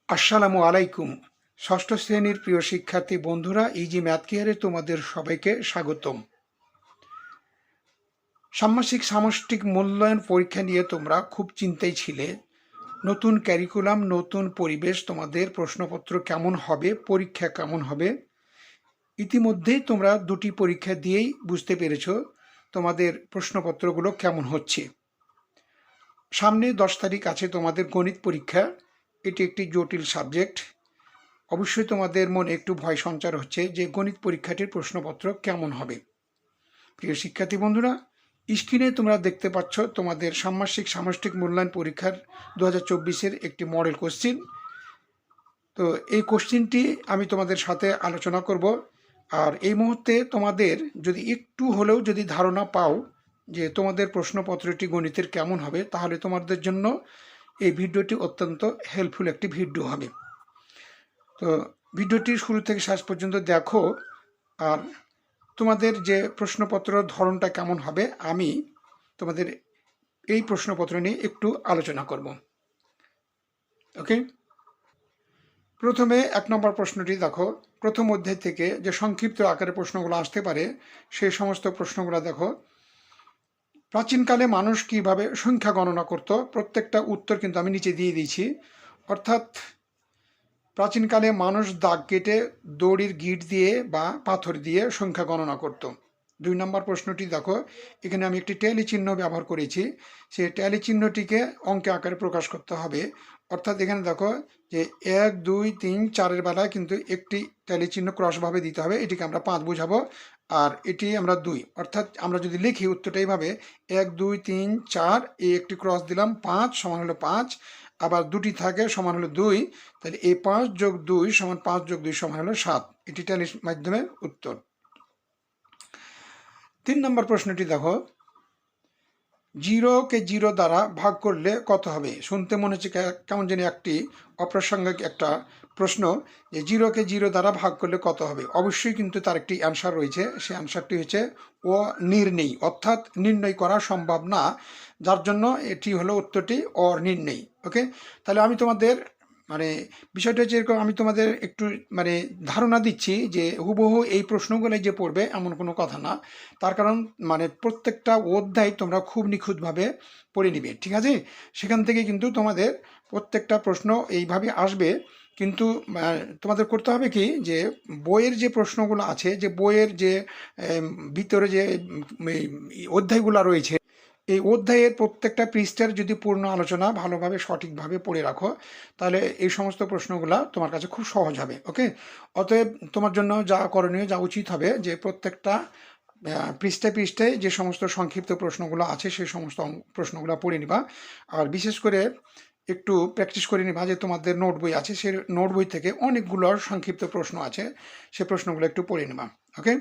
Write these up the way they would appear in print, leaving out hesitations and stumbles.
আসসালামু আলাইকুম। ষষ্ঠ শ্রেণীর প্রিয় শিক্ষার্থী বন্ধুরা, ইজি ম্যাথ কেয়ারে তোমাদের সবাইকে স্বাগতম। ষান্মাসিক সামষ্টিক মূল্যায়ন পরীক্ষা নিয়ে তোমরা খুব চিন্তায় ছিলে। নতুন ক্যারিকুলাম, নতুন পরিবেশ, তোমাদের প্রশ্নপত্র কেমন হবে, পরীক্ষা কেমন হবে। ইতিমধ্যেই তোমরা দুটি পরীক্ষা দিয়েই বুঝতে পেরেছ তোমাদের প্রশ্নপত্রগুলো কেমন হচ্ছে। সামনে 10 তারিখ আছে তোমাদের গণিত পরীক্ষা। এটি একটি জটিল সাবজেক্ট। অবশ্যই তোমাদের মনে একটু ভয় সঞ্চার হচ্ছে যে গণিত পরীক্ষাটির প্রশ্নপত্র কেমন হবে। প্রিয় শিক্ষার্থী বন্ধুরা, স্ক্রিনে তোমরা দেখতে পাচ্ছ তোমাদের ষান্মাসিক সামষ্টিক মূল্যায়ন পরীক্ষার 2024-এর একটি মডেল কোশ্চিন। তো এই কোশ্চিনটি আমি তোমাদের সাথে আলোচনা করব। আর এই মুহূর্তে তোমাদের যদি একটু হলেও যদি ধারণা পাও যে তোমাদের প্রশ্নপত্রটি গণিতের কেমন হবে, তাহলে তোমাদের জন্য এই ভিডিওটি অত্যন্ত হেল্পফুল একটি ভিডিও হবে। তো ভিডিওটি শুরু থেকে শেষ পর্যন্ত দেখো। আর তোমাদের যে প্রশ্নপত্র ধরনটা কেমন হবে, আমি তোমাদের এই প্রশ্নপত্র নিয়ে একটু আলোচনা করব। ওকে, প্রথমে 1 নম্বর প্রশ্নটি দেখো। প্রথম অধ্যায় থেকে যে সংক্ষিপ্ত আকারে প্রশ্নগুলো আসতে পারে সেই সমস্ত প্রশ্নগুলো দেখো। প্রাচীনকালে মানুষ কিভাবে সংখ্যা গণনা করত, প্রত্যেকটা উত্তর কিন্তু আমি নিচে দিয়ে দিয়েছি। অর্থাৎ প্রাচীনকালে মানুষ দাগ কেটে দড়ির গিঁট দিয়ে বা পাথর দিয়ে সংখ্যা গণনা করত। 2 নম্বর প্রশ্নটি দেখো। এখানে আমি একটি ট্যালি চিহ্ন ব্যবহার করেছি। সেই ট্যালি চিহ্নটিকে অঙ্কে আকারে প্রকাশ করতে হবে। অর্থাৎ এখানে দেখো যে 1 2 3 4-এর বেলায় কিন্তু একটি ট্যালি চিহ্ন ক্রসভাবে দিতে হবে। এটিকে আমরা 5 বোঝাবো, আর এটি আমরা 2। অর্থাৎ আমরা যদি লিখি উত্তরটা এইভাবে 1 2 3 4, এই একটি ক্রস দিলাম, 5 সমান হলো 5, আবার দুটি থাকে সমান হলো 2, তাহলে এই 5 যোগ 2 সমান 5 যোগ 2 সমান হলো 7। এটি ট্যালির মাধ্যমে উত্তর। 3 নম্বর প্রশ্নটি দেখো। 0-কে 0 দ্বারা ভাগ করলে কত হবে? শুনতে মনে হচ্ছে কেমন জানি একটি অপ্রাসঙ্গিক একটা প্রশ্ন, যে 0-কে 0 দ্বারা ভাগ করলে কত হবে। অবশ্যই কিন্তু তার একটি অ্যান্সার রয়েছে। সেই অ্যান্সারটি হচ্ছে অনির্ণেয়, অর্থাৎ নির্ণয় করা সম্ভব না, যার জন্য এটি হলো উত্তরটি অনির্ণেয়। ওকে, তাহলে আমি তোমাদের বিষয়টা হচ্ছে এরকম, আমি তোমাদের একটু ধারণা দিচ্ছি যে হুবহু এই প্রশ্নগুলো যে পড়বে এমন কোনো কথা না। তার কারণ প্রত্যেকটা অধ্যায় তোমরা খুব নিখুঁতভাবে পড়ে নিবে, ঠিক আছে? সেখান থেকে কিন্তু তোমাদের প্রত্যেকটা প্রশ্ন এইভাবে আসবে। কিন্তু তোমাদের করতে হবে কি, যে বইয়ের যে প্রশ্নগুলো আছে, যে বইয়ের যে ভিতরে যে অধ্যায়গুলো রয়েছে, এই অধ্যায়ের প্রত্যেকটা পৃষ্ঠার যদি পূর্ণ আলোচনা ভালোভাবে সঠিকভাবে পড়ে রাখো, তাহলে এই সমস্ত প্রশ্নগুলো তোমার কাছে খুব সহজ হবে। ওকে, অতএব তোমার জন্য যা করণীয়, যা উচিত হবে, যে প্রত্যেকটা পৃষ্ঠায় পৃষ্ঠায় যে সমস্ত সংক্ষিপ্ত প্রশ্নগুলো আছে সেই সমস্ত প্রশ্নগুলো পড়ে নিবা। আর বিশেষ করে একটু প্র্যাকটিস করে নিবা যে তোমাদের নোট বই আছে, সেই নোট বই থেকে অনেকগুলো সংক্ষিপ্ত প্রশ্ন আছে, সে প্রশ্নগুলো একটু পড়ে নিবা। ওকে,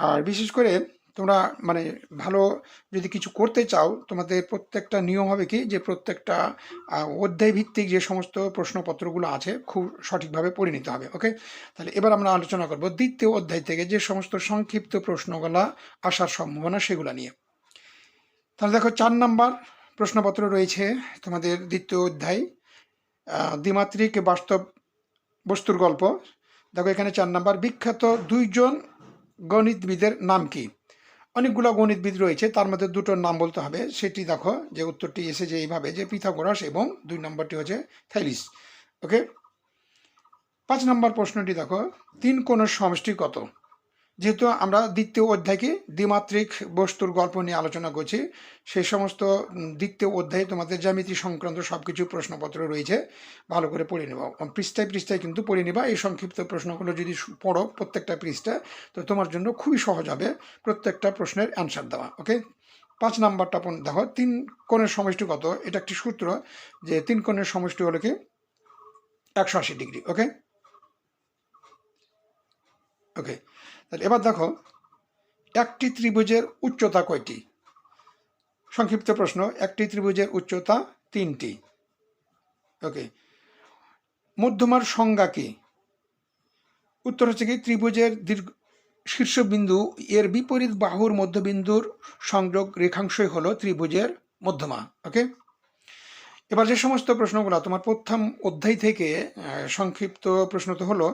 আর বিশেষ করে তোমরা ভালো যদি কিছু করতে চাও, তোমাদের প্রত্যেকটা নিয়ম হবে কি, যে প্রত্যেকটা অধ্যায় ভিত্তিক যে সমস্ত প্রশ্নপত্রগুলো আছে খুব সঠিকভাবে পড়ে নিতে হবে। ওকে, তাহলে এবার আমরা আলোচনা করব দ্বিতীয় অধ্যায় থেকে যে সমস্ত সংক্ষিপ্ত প্রশ্নগুলো আসার সম্ভাবনা সেগুলো নিয়ে। তাহলে দেখো 4 নম্বর প্রশ্নপত্র রয়েছে তোমাদের দ্বিতীয় অধ্যায়, দ্বিমাত্রিক বাস্তব বস্তুর গল্প। দেখো এখানে 4 নম্বর, বিখ্যাত 2 জন গণিতবিদের নাম কি? অনেকগুলো গণিতবিদ রয়েছে, তার মধ্যে দুটোর নাম বলতে হবে। সেটি দেখো যে উত্তরটি এসেছে এইভাবে, যে পিথাগোরাস এবং 2 নম্বরটি হচ্ছে থ্যালিস। ওকে, 5 নম্বর প্রশ্নটি দেখো, 3 কোণের সমষ্টি কত? যেহেতু আমরা দ্বিতীয় অধ্যায়কে দ্বিমাত্রিক বস্তুর গল্প নিয়ে আলোচনা করছি, সেই সমস্ত দ্বিতীয় অধ্যায়ে তোমাদের জ্যামিতি সংক্রান্ত সব কিছু প্রশ্নপত্র রয়েছে, ভালো করে পড়ে নেবা। পৃষ্ঠায় পৃষ্ঠায় কিন্তু পড়ে নেবা। এই সংক্ষিপ্ত প্রশ্নগুলো যদি পড়ো প্রত্যেকটা পৃষ্ঠা, তো তোমার জন্য খুবই সহজ হবে প্রত্যেকটা প্রশ্নের অ্যান্সার দেওয়া। ওকে, 5 নাম্বারটা দেখো, 3 কোণের সমষ্টি কত? এটা একটি সূত্র, যে 3 কোণের সমষ্টি হলো কি 180 ডিগ্রি। ওকে ওকে তাহলে এবার দেখো, একটি ত্রিভুজের উচ্চতা কয়টি? সংক্ষিপ্ত প্রশ্ন, একটি ত্রিভুজের উচ্চতা 3টি। ওকে, মধ্যমার সংজ্ঞা কি? উত্তর হচ্ছে কি, ত্রিভুজের শীর্ষবিন্দু এর বিপরীত বাহুর মধ্যবিন্দুর সংযোগ রেখাংশই হলো ত্রিভুজের মধ্যমা। ওকে, এবার যে সমস্ত প্রশ্নগুলো তোমার প্রথম অধ্যায় থেকে সংক্ষিপ্ত প্রশ্ন তো হলো,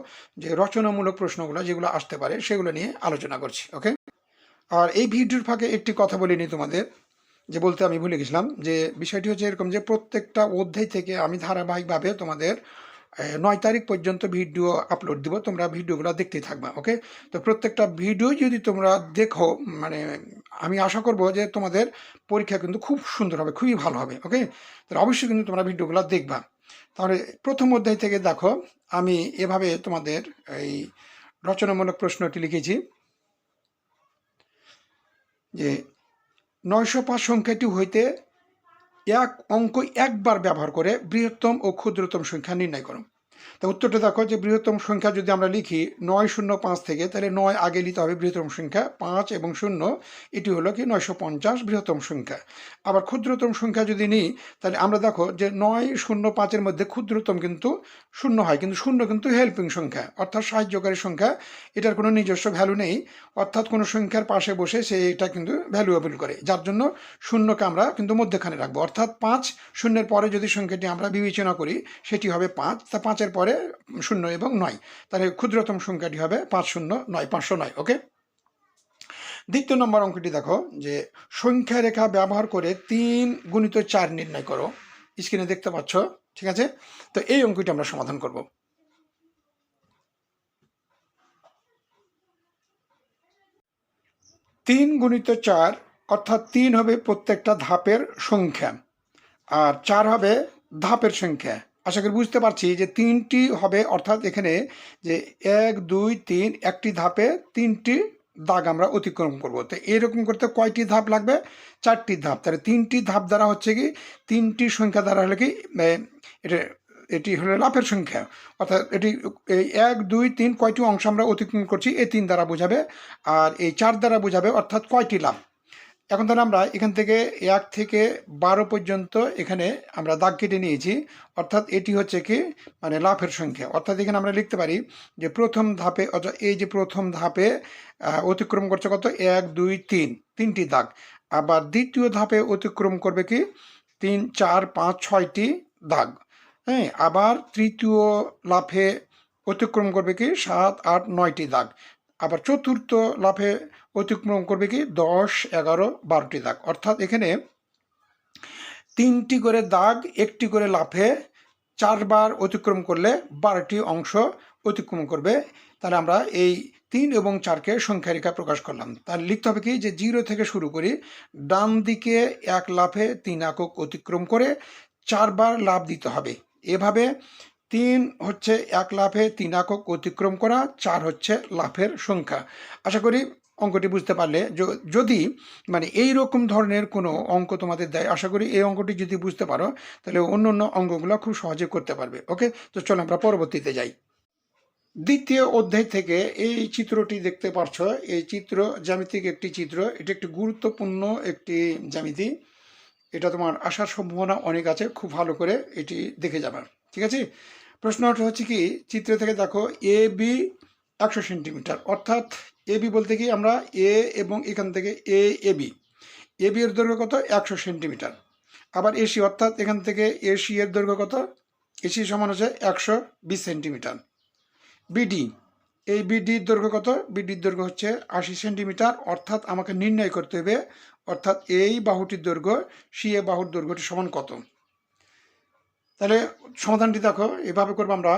যে রচনামূলক প্রশ্নগুলো যেগুলো আসতে পারে সেগুলো নিয়ে আলোচনা করছি। ওকে, আর এই ভিডিওর ফাঁকে একটি কথা বলিনি তোমাদের, যে বলতে আমি ভুলে গেছিলাম, যে বিষয়টি হচ্ছে এরকম যে প্রত্যেকটা অধ্যায় থেকে আমি ধারাবাহিকভাবে তোমাদের 9 তারিখ পর্যন্ত ভিডিও আপলোড দিব, তোমরা ভিডিওগুলো দেখতেই থাকবা। ওকে, তো প্রত্যেকটা ভিডিও যদি তোমরা দেখো, মানে আমি আশা করব যে তোমাদের পরীক্ষা কিন্তু খুব সুন্দর হবে, খুবই ভালো হবে। ওকে, তাহলে অবশ্যই কিন্তু তোমরা ভিডিওগুলো দেখবা। তাহলে প্রথম অধ্যায় থেকে দেখো, আমি এভাবে তোমাদের এই রচনামূলক প্রশ্নটি লিখেছি যে 905 সংখ্যাটি হইতে এক অঙ্ক একবার ব্যবহার করে বৃহত্তম ও ক্ষুদ্রতম সংখ্যা নির্ণয় করো। তো উত্তরটা দেখো, যে বৃহত্তম সংখ্যা যদি আমরা লিখি 905 থেকে, তাহলে 9 আগে নিতে হবে বৃহত্তম সংখ্যা, 5 এবং 0 এটি হলো কি 950 বৃহত্তম সংখ্যা। আবার ক্ষুদ্রতম সংখ্যা যদি নিই, তাহলে আমরা দেখো যে 905-এর মধ্যে ক্ষুদ্রতম কিন্তু 0 হয়, কিন্তু 0 কিন্তু হেল্পিং সংখ্যা, অর্থাৎ সাহায্যকারী সংখ্যা, এটার কোনো নিজস্ব ভ্যালু নেই, অর্থাৎ কোনো সংখ্যার পাশে বসে সে এটা কিন্তু ভ্যালুয়েবল করে, যার জন্য 0কে আমরা কিন্তু মধ্যখানে রাখবো, অর্থাৎ 5 শূন্যের পরে যদি সংখ্যাটি আমরা বিবেচনা করি সেটি হবে 5, তা 5-এর পরে 0 এবং 9, তাহলে ক্ষুদ্রতম সংখ্যাটি হবে 509, 509। ওকে, দ্বিতীয় নম্বর অঙ্কটি দেখো, যে সংখ্যা রেখা ব্যবহার করে 3 গুণিত 4 নির্ণয় করো। স্ক্রিনে দেখতে পাচ্ছ, ঠিক আছে? তো এই অঙ্কটি আমরা সমাধান করব। 3 গুণিত 4, অর্থাৎ 3 হবে প্রত্যেকটা ধাপের সংখ্যা, আর 4 হবে ধাপের সংখ্যা। আশা করি বুঝতে পারছি যে 3টি হবে, অর্থাৎ এখানে যে 1 2 3 একটি ধাপে 3টি দাগ আমরা অতিক্রম করব। তো এরকম করতে কয়টি ধাপ লাগবে? 4টি ধাপ। তাহলে 3টি ধাপ দ্বারা হচ্ছে কি 3টি সংখ্যা দ্বারা হলে কি এটা এটি হলো লাফের সংখ্যা, অর্থাৎ এটি এই 1 2 3 কয়টি অংশ আমরা অতিক্রম করছি এই 3 দ্বারা বোঝাবে, আর এই 4 দ্বারা বোঝাবে অর্থাৎ কয়টি লাফ। এখন তাহলে আমরা এখান থেকে 1 থেকে 12 পর্যন্ত এখানে আমরা দাগ কেটে নিয়েছি, অর্থাৎ এটি হচ্ছে কি মানে লাফের সংখ্যা। অর্থাৎ এখানে আমরা লিখতে পারি যে প্রথম ধাপে, অর্থাৎ এই যে প্রথম ধাপে অতিক্রম করছে কত 1 2 3, 3টি দাগ। আবার দ্বিতীয় ধাপে অতিক্রম করবে কি 3 4 5 6টি দাগ। হ্যাঁ, আবার তৃতীয় লাফে অতিক্রম করবে কি 7 8 9টি দাগ। আবার চতুর্থ লাফে অতিক্রম করবে কি 10 11 12টি দাগ। অর্থাৎ এখানে 3টি করে দাগ একটি করে লাফে 4 বার অতিক্রম করলে 12টি অংশ অতিক্রম করবে। তাহলে আমরা এই 3 এবং 4কে সংখ্যা রেখা প্রকাশ করলাম। তাহলে লিখতে হবে কি যে 0 থেকে শুরু করি, ডান দিকে 1 লাফে 3 একক অতিক্রম করে 4 বার লাফ দিতে হবে। এভাবে 3 হচ্ছে 1 লাফে 3 একক অতিক্রম করা, 4 হচ্ছে লাফের সংখ্যা। আশা করি অঙ্কটি বুঝতে পারলে। যদি মানে এই রকম ধরনের কোনো অঙ্ক তোমাদের দেয়, আশা করি এই অঙ্কটি যদি বুঝতে পারো তাহলে অন্য অন্য অঙ্কগুলো খুব সহজে করতে পারবে। ওকে, তো চলো আমরা পরবর্তীতে যাই। দ্বিতীয় অধ্যায় থেকে এই চিত্রটি দেখতে পাচ্ছ, এই চিত্র জ্যামিতিক একটি চিত্র, এটি একটি গুরুত্বপূর্ণ একটি জ্যামিতি, এটা তোমার আসার সম্ভাবনা অনেক আছে, খুব ভালো করে এটি দেখে যাবে। ঠিক আছে, প্রশ্নটা হচ্ছে কি চিত্র থেকে দেখো এ বি 100 সেন্টিমিটার, অর্থাৎ এ বি বলতে কি আমরা এ এবং এখান থেকে এ বি এর দৈর্ঘ্য কত 100 সেন্টিমিটার। আবার এসি, অর্থাৎ এখান থেকে এসি এর দৈর্ঘ্য কত, এসি সমান হচ্ছে 120 সেন্টিমিটার। বিডি, এই বিডির দৈর্ঘ্য কত, বিডির দৈর্ঘ্য হচ্ছে 80 সেন্টিমিটার। অর্থাৎ আমাকে নির্ণয় করতে হবে, অর্থাৎ এই বাহুটির দৈর্ঘ্য সি এ বাহুর দৈর্ঘ্যটি সমান কত। তাহলে সমাধানটি দেখো এভাবে করবো আমরা,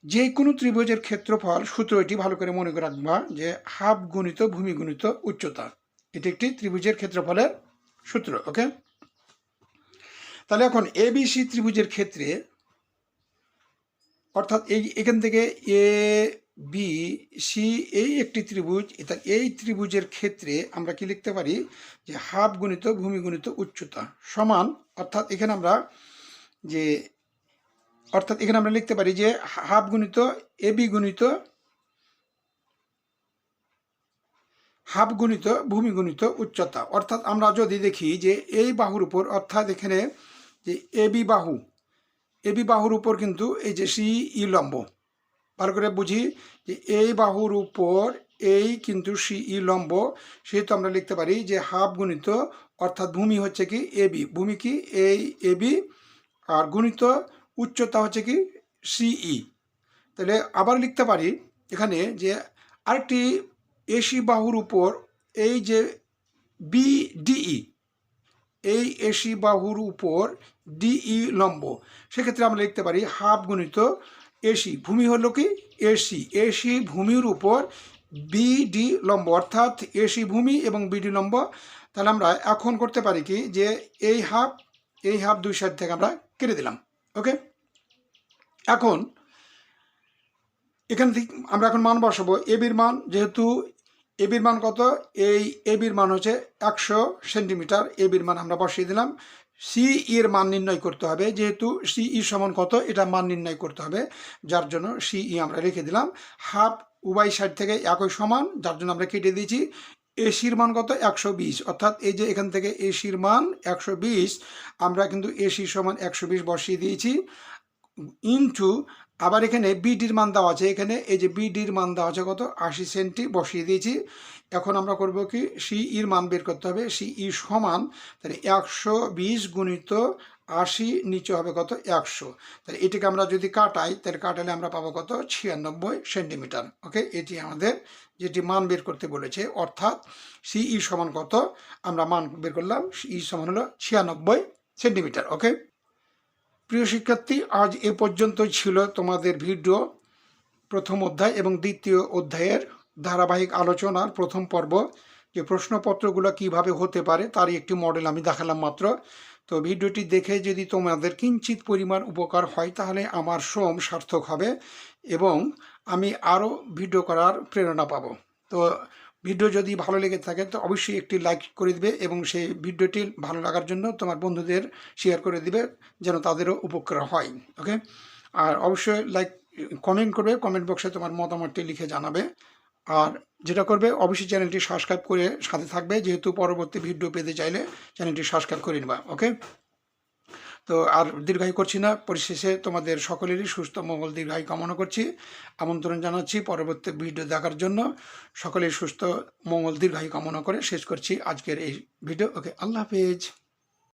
যে কোনো ত্রিভুজের ক্ষেত্রফল সূত্র এটি ভালো করে মনে করে রাখবা, যে হাফ গুণিত ভূমি গুণিত উচ্চতা, এটি একটি ত্রিভুজের ক্ষেত্রফলের সূত্র। ওকে, তাহলে এখন এবিসি ত্রিভুজের ক্ষেত্রে, অর্থাৎ এখান থেকে এ বি সি এই একটি ত্রিভুজ, এই ত্রিভুজের ক্ষেত্রে আমরা কি লিখতে পারি যে হাফ গুণিত ভূমি গুণিত উচ্চতা সমান, অর্থাৎ এখানে আমরা লিখতে পারি যে হাফ গুণিত এবি গুণিত হাফ গুণিত ভূমি গুণিত উচ্চতা। অর্থাৎ আমরা যদি দেখি যে এই বাহুর উপর, অর্থাৎ এখানে যে এবি বাহুর উপর কিন্তু এই যে সি ই লম্ব, ভালো করে বুঝি যে এই বাহুর উপর এই কিন্তু সি ই লম্ব, সেহেতু আমরা লিখতে পারি যে হাফ গুণিত অর্থাৎ ভূমি হচ্ছে কি এবি, ভূমি কি এই এবি, আর গুণিত উচ্চতা হচ্ছে কি সিই। তাহলে আবার লিখতে পারি এখানে যে আরেকটি এসি বাহুর উপর এই যে বিডিই, এই এসি বাহুর উপর ডিই লম্ব, সেক্ষেত্রে আমরা লিখতে পারি হাফ গুণিত এসি, ভূমি হলো কি এসি, এসি ভূমির উপর বিডি লম্ব, অর্থাৎ এসি ভূমি এবং বিডি লম্ব। তাহলে আমরা এখন করতে পারি কি যে এই হাফ দুই সাইড থেকে আমরা কেটে দিলাম। ওকে, এখন এখান থেকে আমরা এখন মান বসাবো এবির মান, যেহেতু এবির মান কত, এই এবির মান হচ্ছে 100 সেন্টিমিটার, এবির মান আমরা বসিয়ে দিলাম। সিই এর মান নির্ণয় করতে হবে, যেহেতু সিই সমান কত এটা মান নির্ণয় করতে হবে, যার জন্য সিই আমরা রেখে দিলাম। হাফ উভয় সাইড থেকে একই সমান, যার জন্য আমরা কেটে দিয়েছি। এসির মান কত 120, অর্থাৎ এই যে এখান থেকে এসির মান 120, আমরা কিন্তু এসি সমান 120 বসিয়ে দিয়েছি, ইনটু আবার এখানে বিডির মান দেওয়া আছে, এখানে এই যে বিডির মান দেওয়া আছে কত 80 সেন্টি বসিয়ে দিয়েছি। এখন আমরা করব কি সিইর মান বের করতে হবে, সিই সমান তাহলে 120 গুণিত 80, নিচে হবে কত 100। তাহলে এটিকে আমরা যদি কাটাই, তাহলে কাটালে আমরা পাবো কত 96 সেন্টিমিটার। ওকে, এটি আমাদের যেটি মান বের করতে বলেছে, অর্থাৎ সিই সমান কত আমরা মান বের করলাম, সিই সমান হলো 96 সেন্টিমিটার। ওকে প্রিয় শিক্ষার্থী, আজ এ পর্যন্তই ছিল তোমাদের ভিডিও, প্রথম অধ্যায় এবং দ্বিতীয় অধ্যায়ের ধারাবাহিক আলোচনার প্রথম পর্ব। যে প্রশ্নপত্রগুলো কিভাবে হতে পারে তারই একটি মডেল আমি দেখালাম মাত্র। তো ভিডিওটি দেখে যদি তোমাদের কিঞ্চিত পরিমাণ উপকার হয় তাহলে আমার শ্রম সার্থক হবে এবং আমি আরও ভিডিও করার প্রেরণা পাবো। তো ভিডিও যদি ভালো লেগে থাকে তো অবশ্যই একটি লাইক করে দিবে এবং সেই ভিডিওটি ভালো লাগার জন্য তোমার বন্ধুদের শেয়ার করে দিবে, যেন তাদেরও উপকার হয়। ওকে, আর অবশ্যই কমেন্ট করবে, কমেন্ট বক্সে তোমার মতামতটি লিখে জানাবে। আর যেটা করবে অবশ্যই চ্যানেলটি সাবস্ক্রাইব করে সাথে থাকবে, যেহেতু পরবর্তী ভিডিও পেতে চাইলে চ্যানেলটি সাবস্ক্রাইব করে নেবা। ওকে, তো আর দীর্ঘায়ু করছি না, পরিশেষে তোমাদের সকলেরই সুস্থ মঙ্গল দীর্ঘায়ু কামনা করছি, আমন্ত্রণ জানাচ্ছি পরবর্তী ভিডিও দেখার জন্য। সকলের সুস্থ মঙ্গল দীর্ঘায়ু কামনা করে শেষ করছি আজকের এই ভিডিও। ওকে, আল্লাহ হাফেজ।